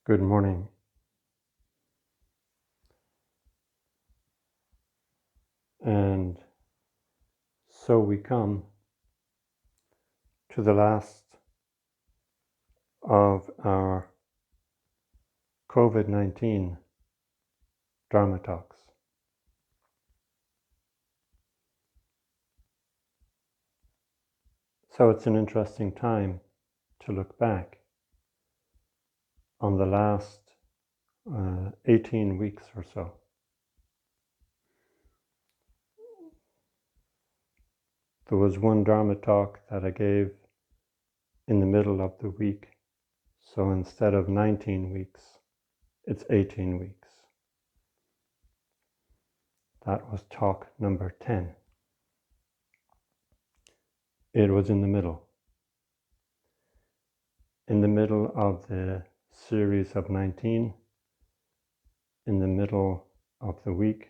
Good morning. And so we come to the last of our COVID-19 Dharma talks. So it's an interesting time to look back on the last 18 weeks or so. There was one Dharma talk that I gave in the middle of the week. So instead of 19 weeks, it's 18 weeks. That was talk number 10. It was in the middle of the series of 19, in the middle of the week,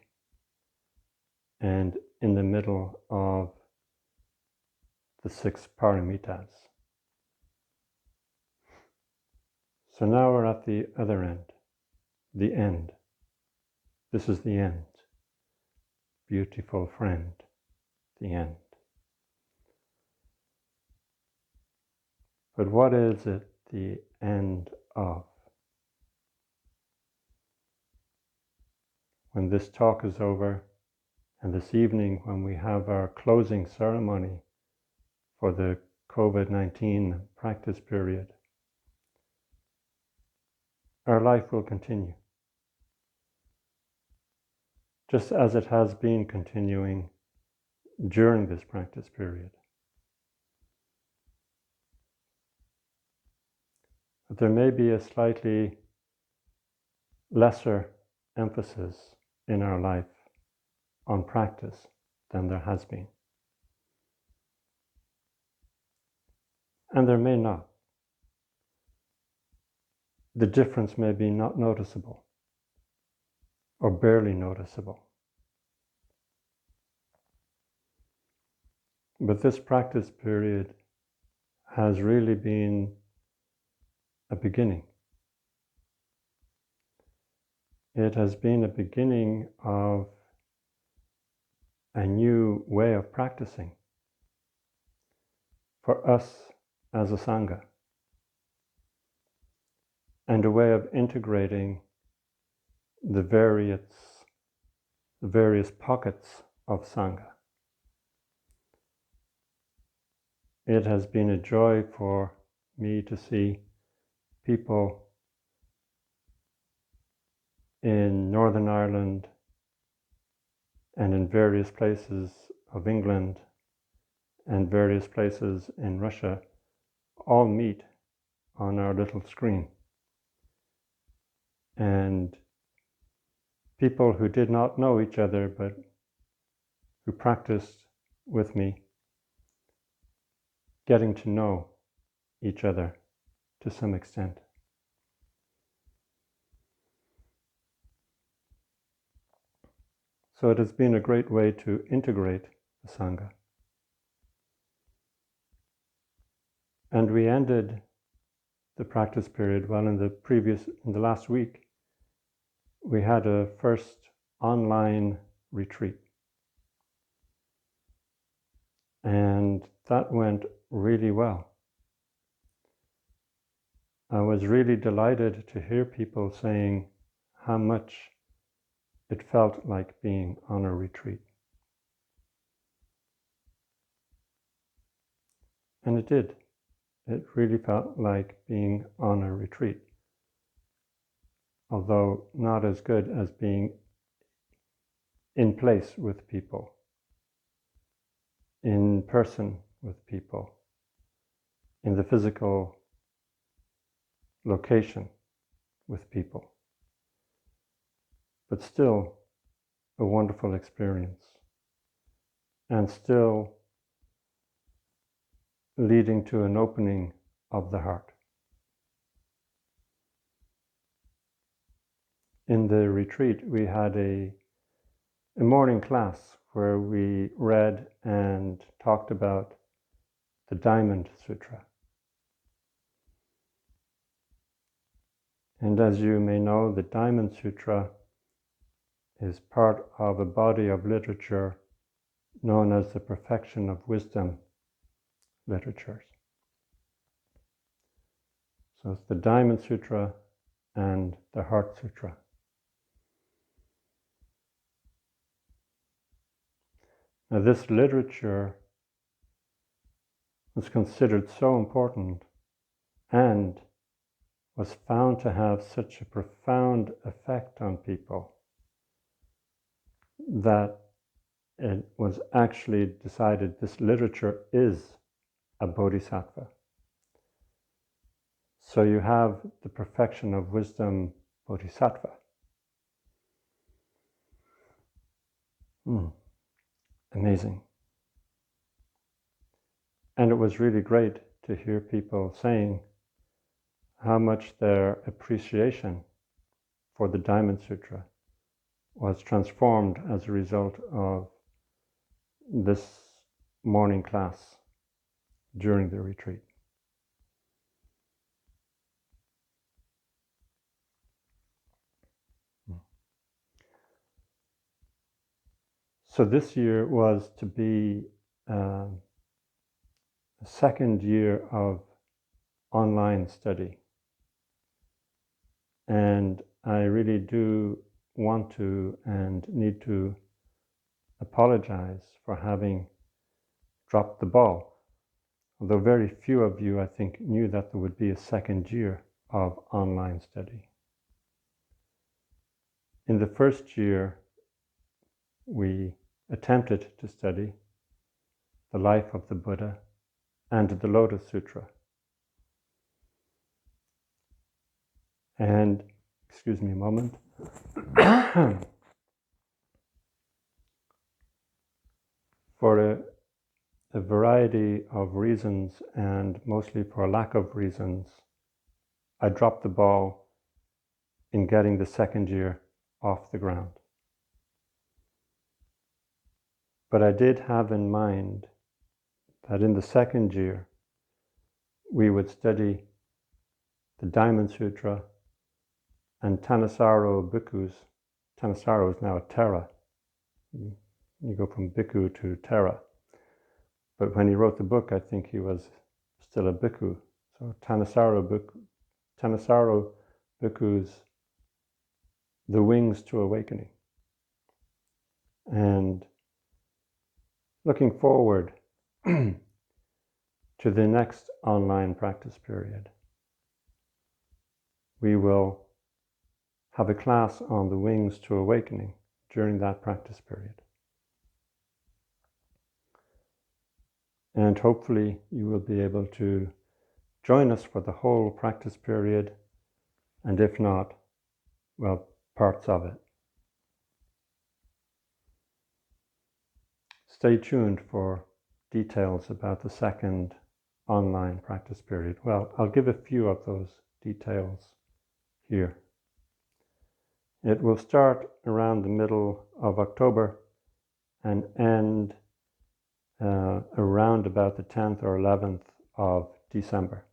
and in the middle of the 6 paramitas. So now we're at the other end, the end. This is the end. Beautiful friend, the end. But what is it the end of? When this talk is over, and this evening when we have our closing ceremony for the COVID-19 practice period, our life will continue, just as it has been continuing during this practice period. But there may be a slightly lesser emphasis in our life on practice than there has been. And there may not. The difference may be not noticeable or barely noticeable. But this practice period has really been a beginning. It has been a beginning of a new way of practicing for us as a Sangha, and a way of integrating the various pockets of Sangha. It has been a joy for me to see people in Northern Ireland and in various places of England and various places in Russia all meet on our little screen. And people who did not know each other but who practiced with me, getting to know each other to some extent. So it has been a great way to integrate the Sangha. And we ended the practice period, well, in the last week, we had a first online retreat. And that went really well. I was really delighted to hear people saying how much it felt like being on a retreat. And it did. It really felt like being on a retreat, although not as good as being in place with people, in person with people, in the physical location with people. But still a wonderful experience, and still leading to an opening of the heart. In the retreat, we had a morning class where we read and talked about the Diamond Sutra. And as you may know, the Diamond Sutra is part of a body of literature known as the Perfection of Wisdom literatures. So it's the Diamond Sutra and the Heart Sutra. Now this literature was considered so important and was found to have such a profound effect on people that it was actually decided this literature is a bodhisattva. So you have the Perfection of Wisdom Bodhisattva. Amazing. And it was really great to hear people saying how much their appreciation for the Diamond Sutra was transformed as a result of this morning class during the retreat. So this year was to be a second year of online study. And I really do want to and need to apologize for having dropped the ball. Although very few of you, I think, knew that there would be a second year of online study. In the first year, we attempted to study the life of the Buddha and the Lotus Sutra. And, excuse me a moment, for a variety of reasons, and mostly for a lack of reasons, I dropped the ball in getting the second year off the ground. But I did have in mind that in the second year we would study the Diamond Sutra and Thanissaro Bhikkhus. Thanissaro is now a Thera. You go from Bhikkhu to Thera. But when he wrote the book, I think he was still a Bhikkhu. So Thanissaro Bhikkhu's The Wings to Awakening. And looking forward to the next online practice period, we will have a class on the Wings to Awakening during that practice period. And hopefully you will be able to join us for the whole practice period, and if not, well, parts of it. Stay tuned for details about the second online practice period. Well, I'll give a few of those details here. It will start around the middle of October and end around about the 10th or 11th of December.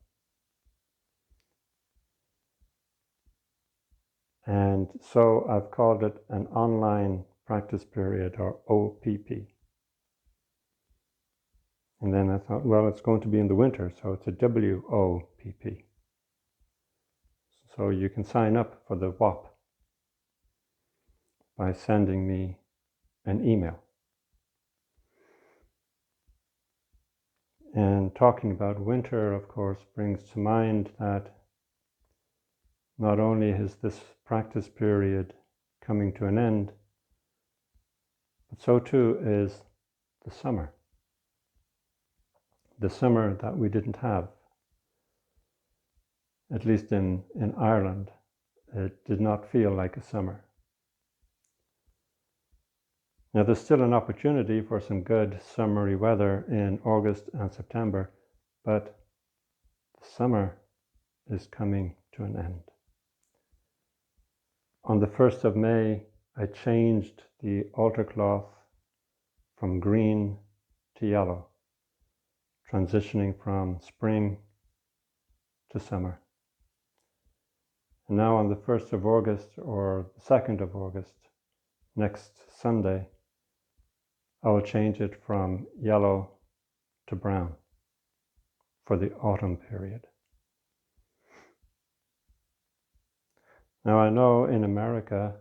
And so I've called it an online practice period, or OPP. And then I thought, well, it's going to be in the winter, so it's a WOPP. So you can sign up for the WOP by sending me an email. And talking about winter, of course, brings to mind that not only is this practice period coming to an end, but so too is the summer. The summer that we didn't have. At least in Ireland, it did not feel like a summer. Now there's still an opportunity for some good summery weather in August and September, but the summer is coming to an end. On the 1st of May, I changed the altar cloth from green to yellow, transitioning from spring to summer. And now on the 1st of August or the 2nd of August, next Sunday, I will change it from yellow to brown for the autumn period. Now I know in America,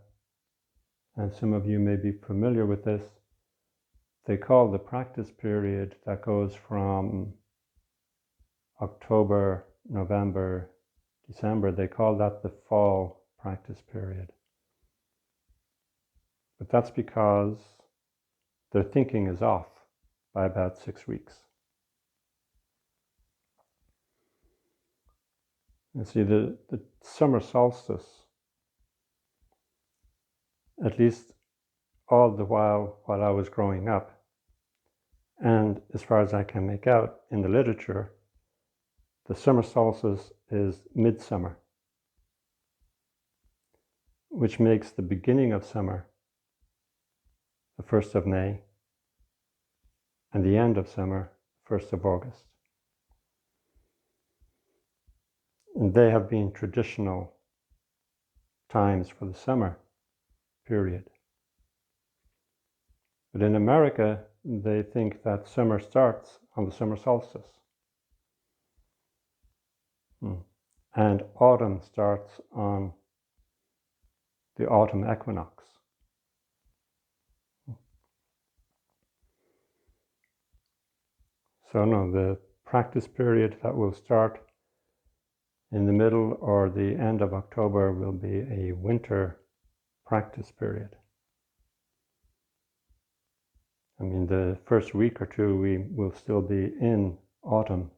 and some of you may be familiar with this, they call the practice period that goes from October, November, December, they call that the fall practice period. But that's because their thinking is off by about 6 weeks. You see, the summer solstice, at least all the while I was growing up, and as far as I can make out in the literature, the summer solstice is midsummer, which makes the beginning of summer the 1st of May, and the end of summer, 1st of August. And they have been traditional times for the summer period. But in America, they think that summer starts on the summer solstice. And autumn starts on the autumn equinox. So no, the practice period that will start in the middle or the end of October will be a winter practice period. I mean, the first week or two we will still be in autumn,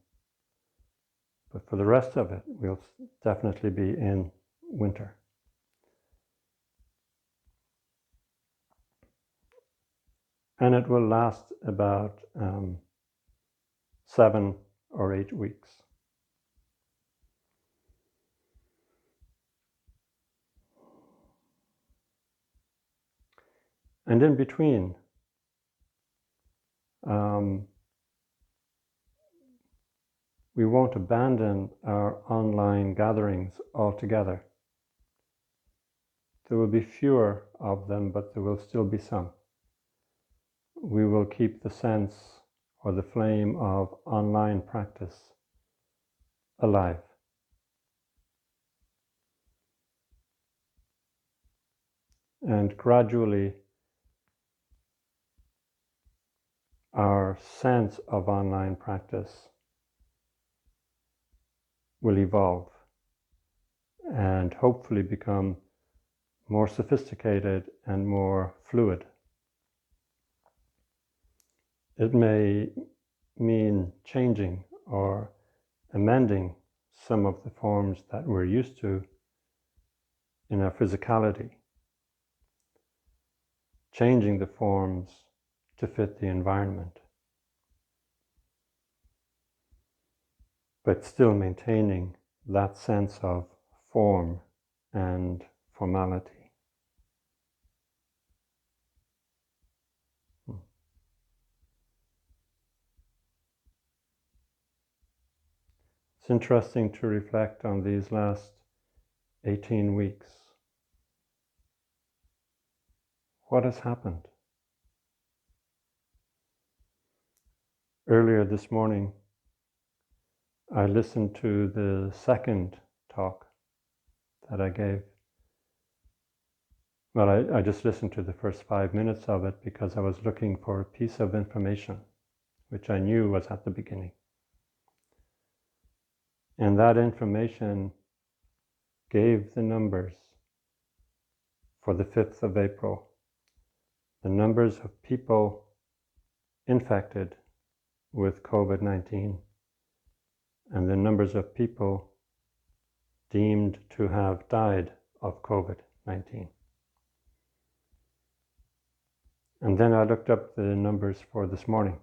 but for the rest of it we'll definitely be in winter. And it will last about 7 or 8 weeks. And in between, we won't abandon our online gatherings altogether. There will be fewer of them, but there will still be some. We will keep the sense or the flame of online practice alive. And gradually, our sense of online practice will evolve and hopefully become more sophisticated and more fluid. It may mean changing or amending some of the forms that we're used to in our physicality, changing the forms to fit the environment, but still maintaining that sense of form and formality. It's interesting to reflect on these last 18 weeks. What has happened? Earlier this morning, I listened to the second talk that I gave. Well, I just listened to the first 5 minutes of it because I was looking for a piece of information which I knew was at the beginning. And that information gave the numbers for the 5th of April, the numbers of people infected with COVID-19 and the numbers of people deemed to have died of COVID-19. And then I looked up the numbers for this morning.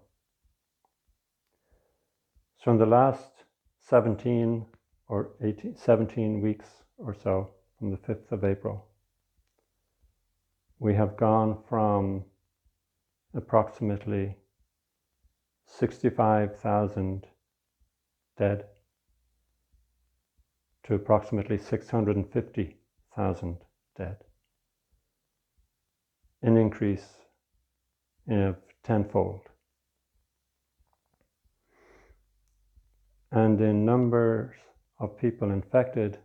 So in the last 17 weeks or so, from the 5th of April, we have gone from approximately 65,000 dead to approximately 650,000 dead, an increase of tenfold. And in numbers of people infected,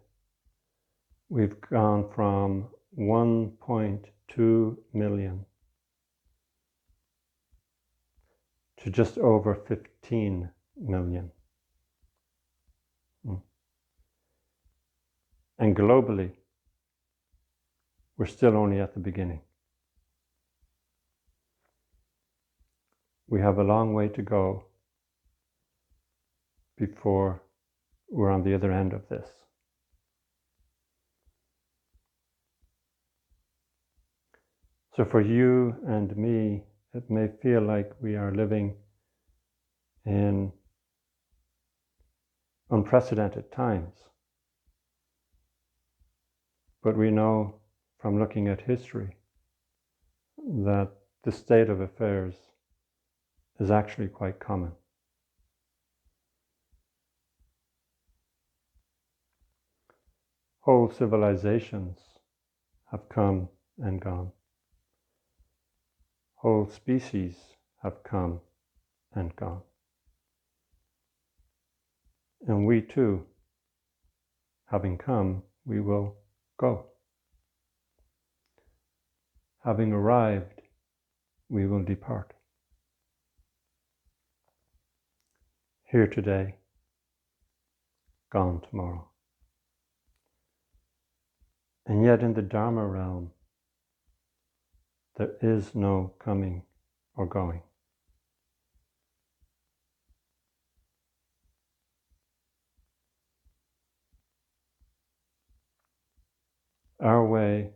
we've gone from 1.2 million to just over 15 million. And globally, we're still only at the beginning. We have a long way to go before we're on the other end of this. So for you and me, it may feel like we are living in unprecedented times. But we know from looking at history that the state of affairs is actually quite common. Whole civilizations have come and gone. Whole species have come and gone. And we too, having come, we will go. Having arrived, we will depart. Here today, gone tomorrow. And yet in the Dharma realm, there is no coming or going. Our way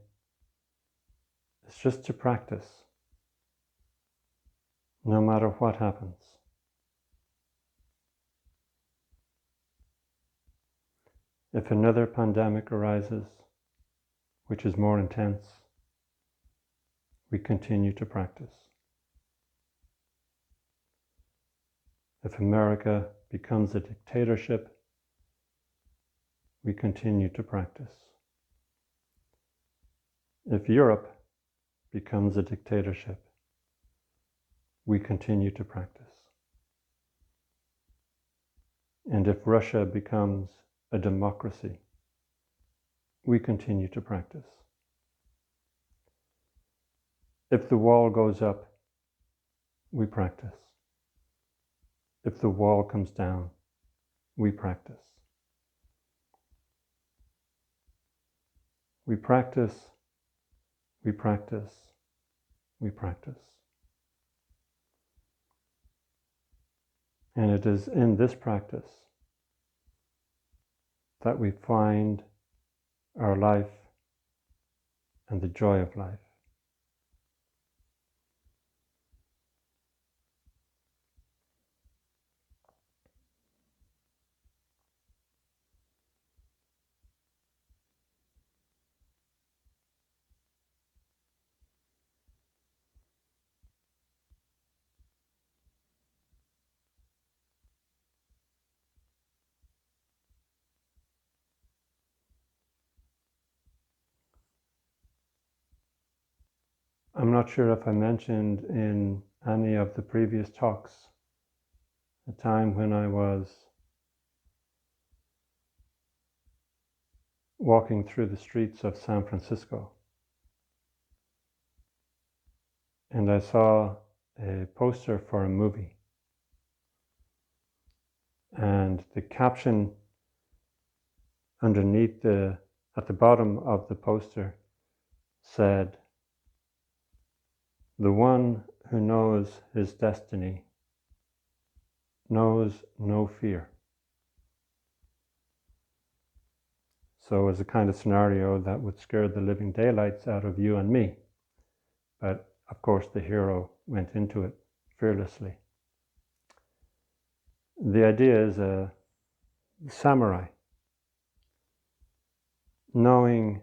is just to practice, no matter what happens. If another pandemic arises, which is more intense, we continue to practice. If America becomes a dictatorship, we continue to practice. If Europe becomes a dictatorship, we continue to practice. And if Russia becomes a democracy, we continue to practice. If the wall goes up, we practice. If the wall comes down, we practice. We practice, we practice, we practice. And it is in this practice that we find our life and the joy of life. I'm not sure if I mentioned in any of the previous talks a time when I was walking through the streets of San Francisco and I saw a poster for a movie, and the caption underneath at the bottom of the poster said, "The one who knows his destiny knows no fear." So it was a kind of scenario that would scare the living daylights out of you and me. But of course the hero went into it fearlessly. The idea is a samurai, knowing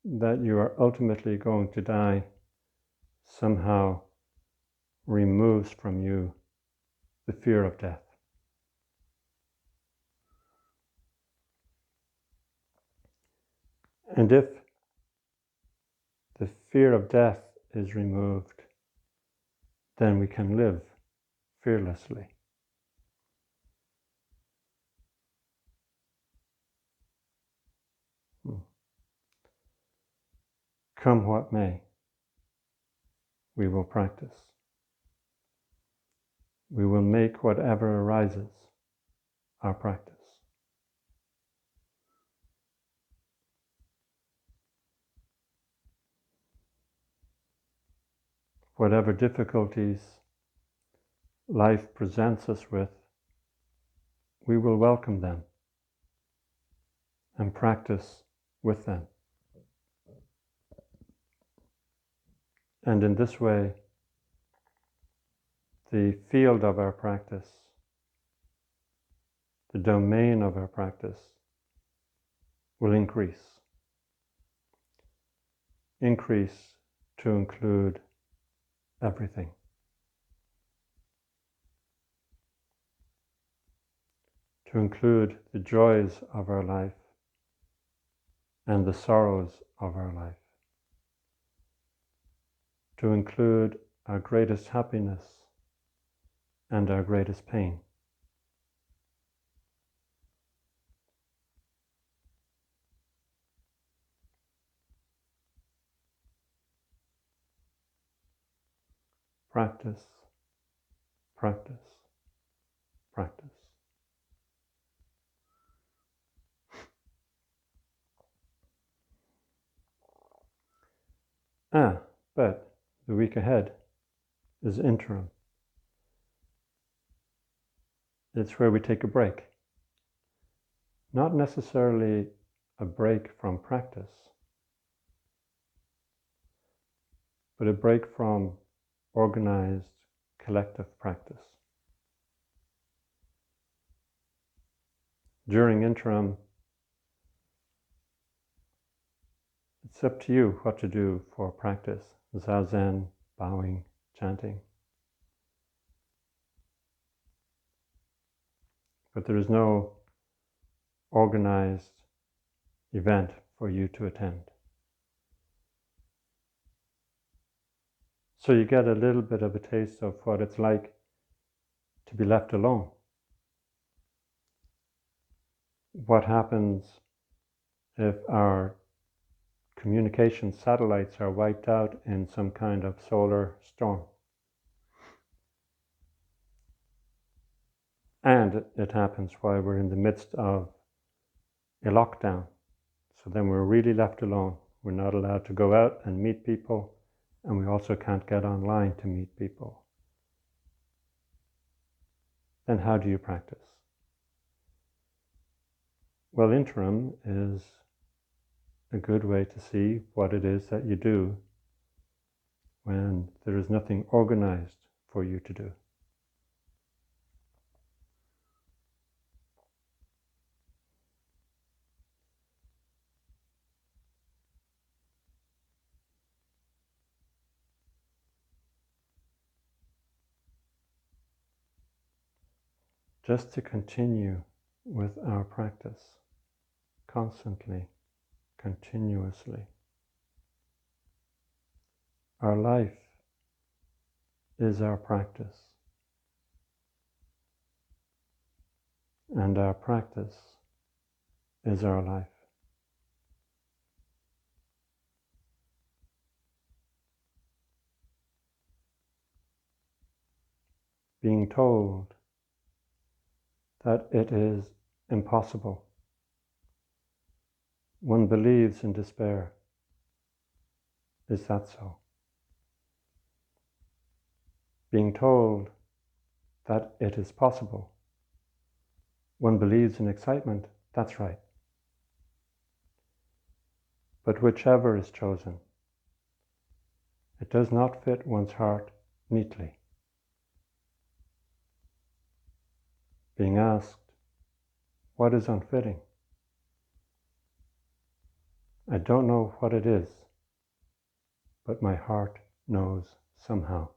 that you are ultimately going to die, somehow removes from you the fear of death. And if the fear of death is removed, then we can live fearlessly. Come what may, we will practice. We will make whatever arises our practice. Whatever difficulties life presents us with, we will welcome them and practice with them. And in this way, the field of our practice, the domain of our practice, will increase. Increase to include everything. To include the joys of our life and the sorrows of our life. To include our greatest happiness and our greatest pain. Practice, practice, practice. But the week ahead is interim. It's where we take a break. Not necessarily a break from practice, but a break from organized collective practice. During interim, it's up to you what to do for practice. Zazen, bowing, chanting. But there is no organized event for you to attend. So you get a little bit of a taste of what it's like to be left alone. What happens if our communication satellites are wiped out in some kind of solar storm? And it happens while we're in the midst of a lockdown. So then we're really left alone. We're not allowed to go out and meet people, and we also can't get online to meet people. Then how do you practice? Well, interim is a good way to see what it is that you do when there is nothing organized for you to do. Just to continue with our practice, constantly, continuously. Our life is our practice, and our practice is our life. Being told that it is impossible, one believes in despair. Is that so? Being told that it is possible, one believes in excitement. That's right. But whichever is chosen, it does not fit one's heart neatly. Being asked, what is unfitting? I don't know what it is, but my heart knows somehow.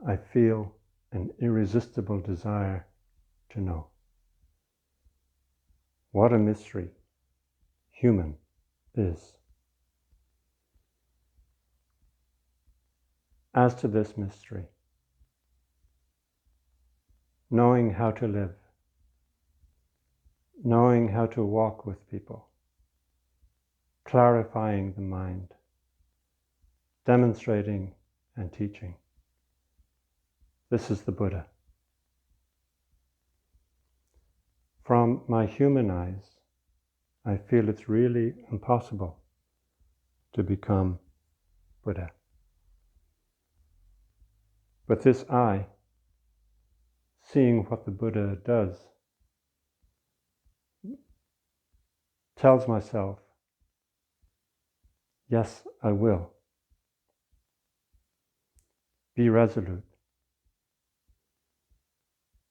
I feel an irresistible desire to know. What a mystery human is. As to this mystery, knowing how to live, knowing how to walk with people, clarifying the mind, demonstrating and teaching. This is the Buddha. From my human eyes, I feel it's really impossible to become Buddha. But this eye, seeing what the Buddha does, tells myself, yes, I will. Be resolute.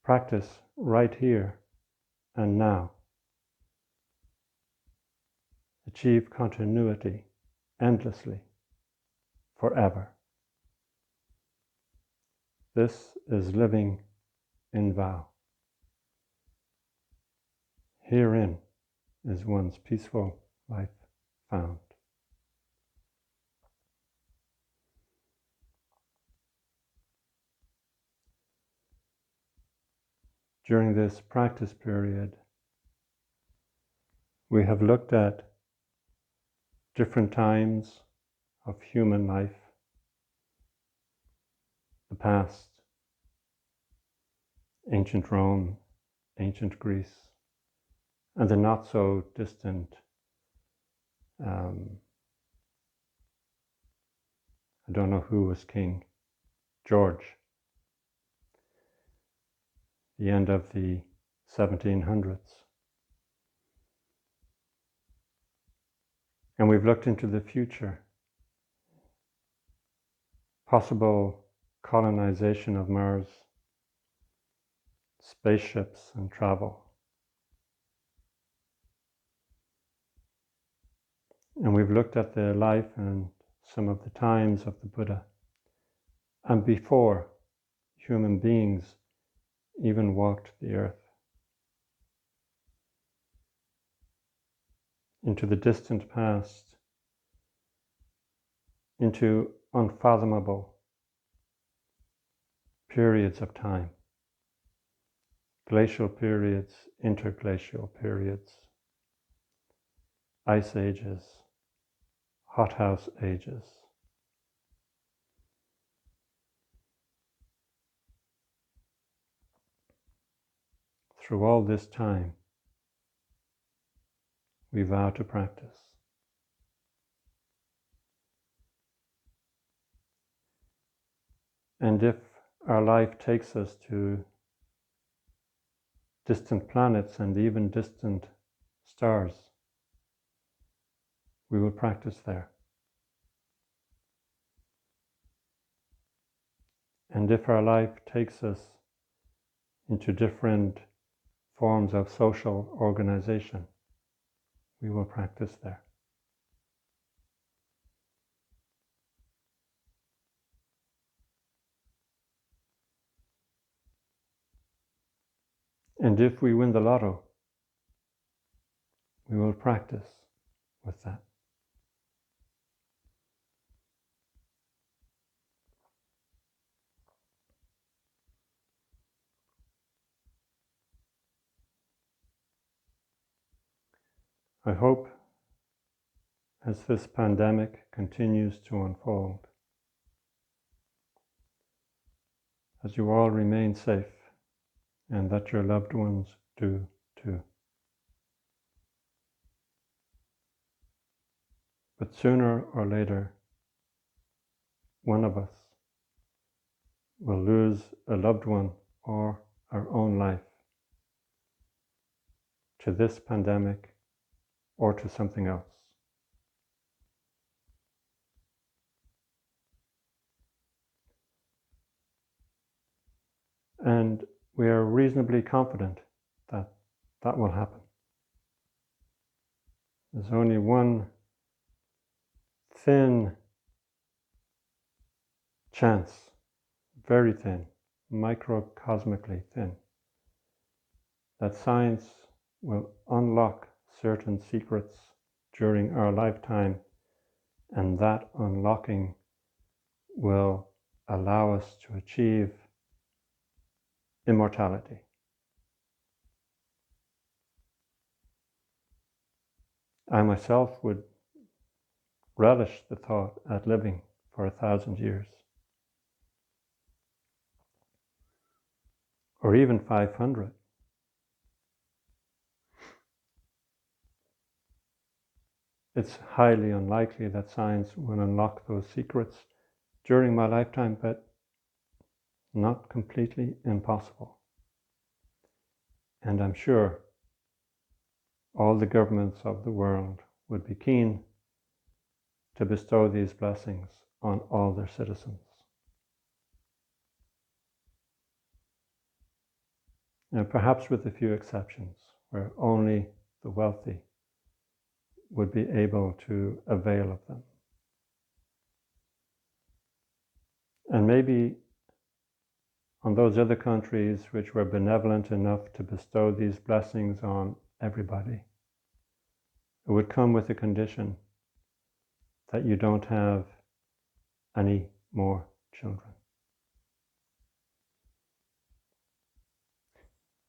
Practice right here and now. Achieve continuity endlessly, forever. This is living in vow. Herein is one's peaceful life found. During this practice period, we have looked at different times of human life, the past, ancient Rome, ancient Greece, and the not so distant I don't know who was king, George, the end of the 1700s. And we've looked into the future, possible colonization of Mars, spaceships and travel. And we've looked at the life and some of the times of the Buddha, and before human beings even walked the earth, into the distant past, into unfathomable periods of time, glacial periods, interglacial periods, ice ages, hothouse ages. Through all this time, we vow to practice. And if our life takes us to distant planets and even distant stars, we will practice there. And if our life takes us into different forms of social organization, we will practice there. And if we win the lotto, we will practice with that. I hope as this pandemic continues to unfold, as you all remain safe and that your loved ones do too. But sooner or later, one of us will lose a loved one or our own life to this pandemic or to something else. And we are reasonably confident that that will happen. There's only one thin chance, very thin, microcosmically thin, that science will unlock certain secrets during our lifetime, and that unlocking will allow us to achieve immortality. I myself would relish the thought at living for 1,000 years, or even 500. It's highly unlikely that science will unlock those secrets during my lifetime, but not completely impossible. And I'm sure all the governments of the world would be keen to bestow these blessings on all their citizens. And perhaps with a few exceptions, where only the wealthy would be able to avail of them. And maybe on those other countries which were benevolent enough to bestow these blessings on everybody, it would come with the condition that you don't have any more children.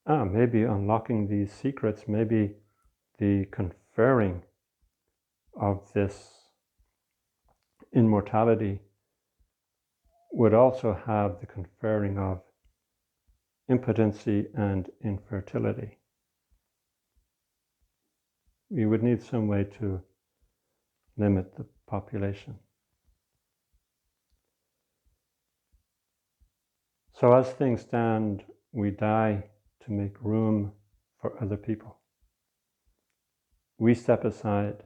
Maybe unlocking these secrets, maybe the conferring of this immortality would also have the conferring of impotency and infertility. We would need some way to limit the population. So as things stand, we die to make room for other people. We step aside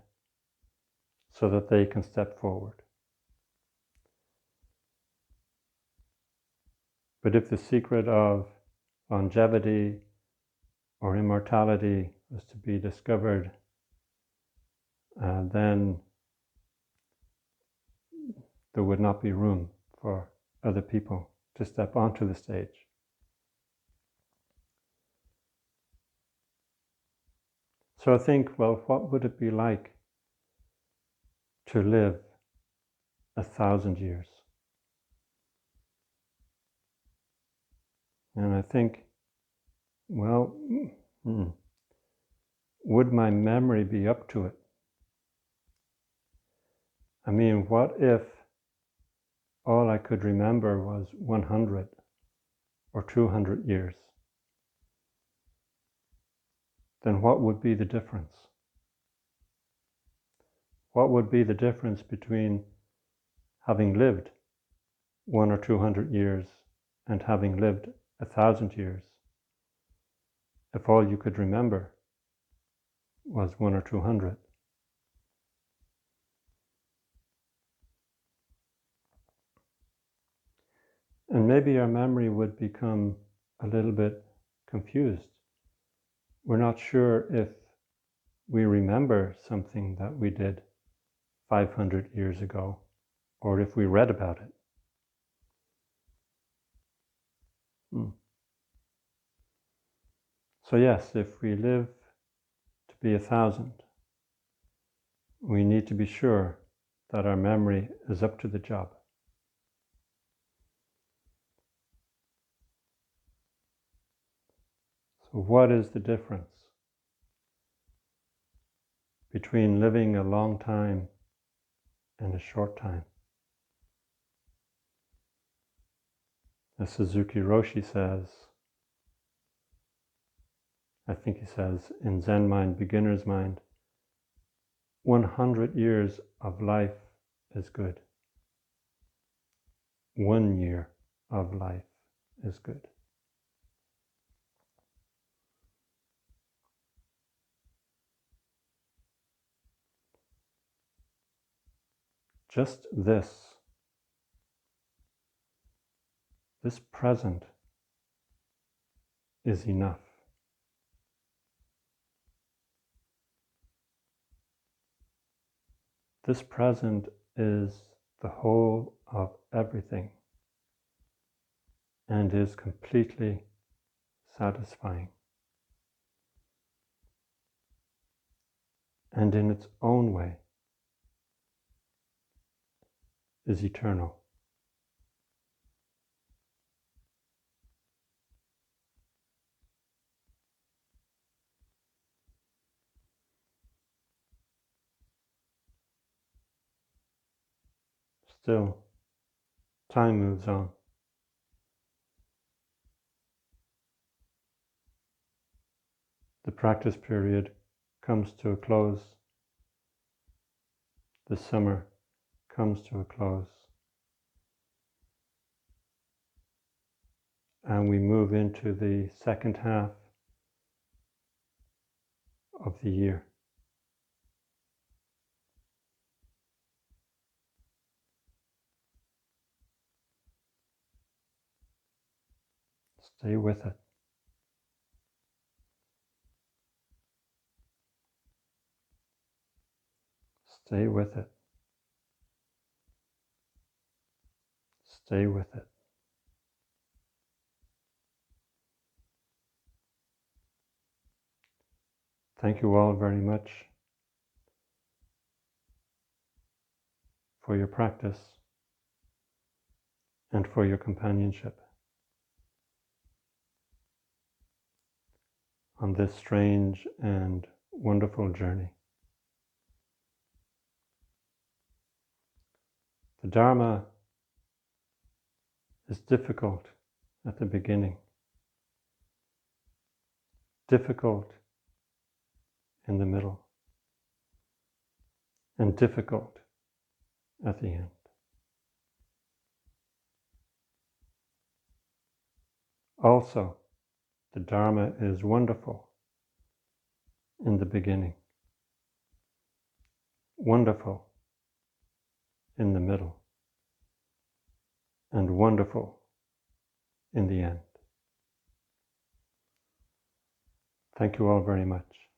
so that they can step forward. But if the secret of longevity or immortality was to be discovered, then there would not be room for other people to step onto the stage. So I think, well, what would it be like to live 1,000 years? And I think, well, would my memory be up to it? I mean, what if all I could remember was 100 or 200 years? Then what would be the difference? What would be the difference between having lived 100 or 200 years and having lived 1,000 years, if all you could remember was 100 or 200? And maybe our memory would become a little bit confused. We're not sure if we remember something that we did 500 years ago, or if we read about it. So yes, if we live to be 1,000, we need to be sure that our memory is up to the job. So what is the difference between living a long time and a short time? As Suzuki Roshi says, I think he says in Zen Mind, Beginner's Mind, 100 years of life is good. 1 year of life is good. Just this present is enough. This present is the whole of everything and is completely satisfying. and in its own way is eternal. Still, time moves on. The practice period comes to a close. The summer comes to a close. And we move into the second half of the year. Stay with it. Stay with it. Stay with it. Thank you all very much for your practice and for your companionship on this strange and wonderful journey. The Dharma is difficult at the beginning, difficult in the middle, and difficult at the end. Also, the Dharma is wonderful in the beginning, wonderful in the middle, and wonderful in the end. Thank you all very much.